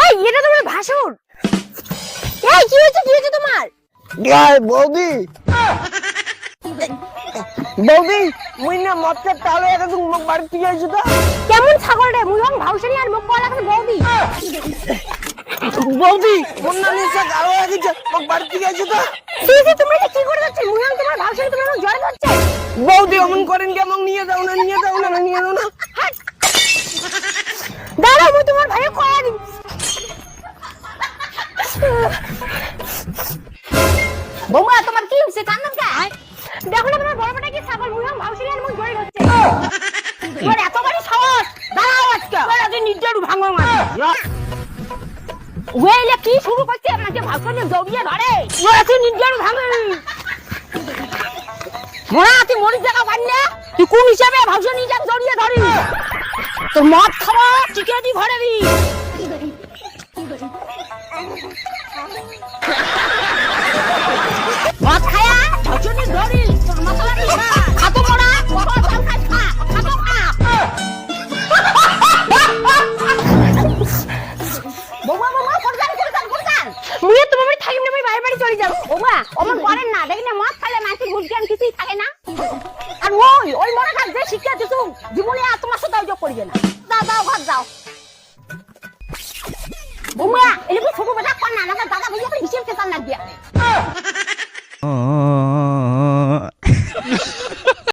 এই এটা তোমার ভাসুর। এই কি হয়েছে তোমার? বৌদি বৌদি মুই না মদটা তাহলে এটা তুমি মুখ বাড়ি থেকে আইছো তো কেমন ছাগল রে মুই ভাউসানি আর মুখ কলা করে বৌদি। বৌদি মোর না নিছে গালো লাগিছে মুখ বাড়ি থেকে আইছো তো সিসি তুমি এটা কি করে যাচ্ছে? মুই তোমার ভাউসানি তোমার জ্বর হচ্ছে। বৌদি অমন করেন কি আমাকে নিয়ে যাও না দাঁড়াও মুই তোমার ভাইকে কয়া দিই। বৌমা তোমার কি হচ্ছে? কান্দন কা? দেখো না তোমার বড় বেটা কি ছাগল মুই ভাউসানি আর মুখ জ্বর হচ্ছে। তোর এত বড় সাহস! দাঁড়াও আজকে। তোর আজ নির্জারু ভাঙো মার। ওইলে কি শুরু করছে আমাকে ভাউসানি জড়িয়ে ধরে। তোর আজ নির্জারু ভাঙো। মোরা তুই মরিস জায়গা পাইলে তুই কোন হিসাবে ভাউসানি যা জড়িয়ে ধরিস? তোর মদ খাওয়া টিকে দি ঘরে দি। মদ খায়া ভাউসানি ধরিস তোর মশলা দি খাতো মোরা বড় চাল খাই খা খাতো খা। বৌমা করজান মুই তো মামি থাকি না, মুই বাইরে বাড়ি চলে যাব। ওমা অমন করেন না, দেখি না মদ খাইলে মাটি গুজ্ঞান কিছুই থাকে না। আর ওই মনে কাজ যে শিক্ষা দিছু জীবনে আর তোমার সাথে যোগ করিবে না। দাও ঘর যাও। বৌমা এলে ছোট বেটা কর না, আমাকে দাদা ভাইয়া করে হিসেব কেতান না দিয়া।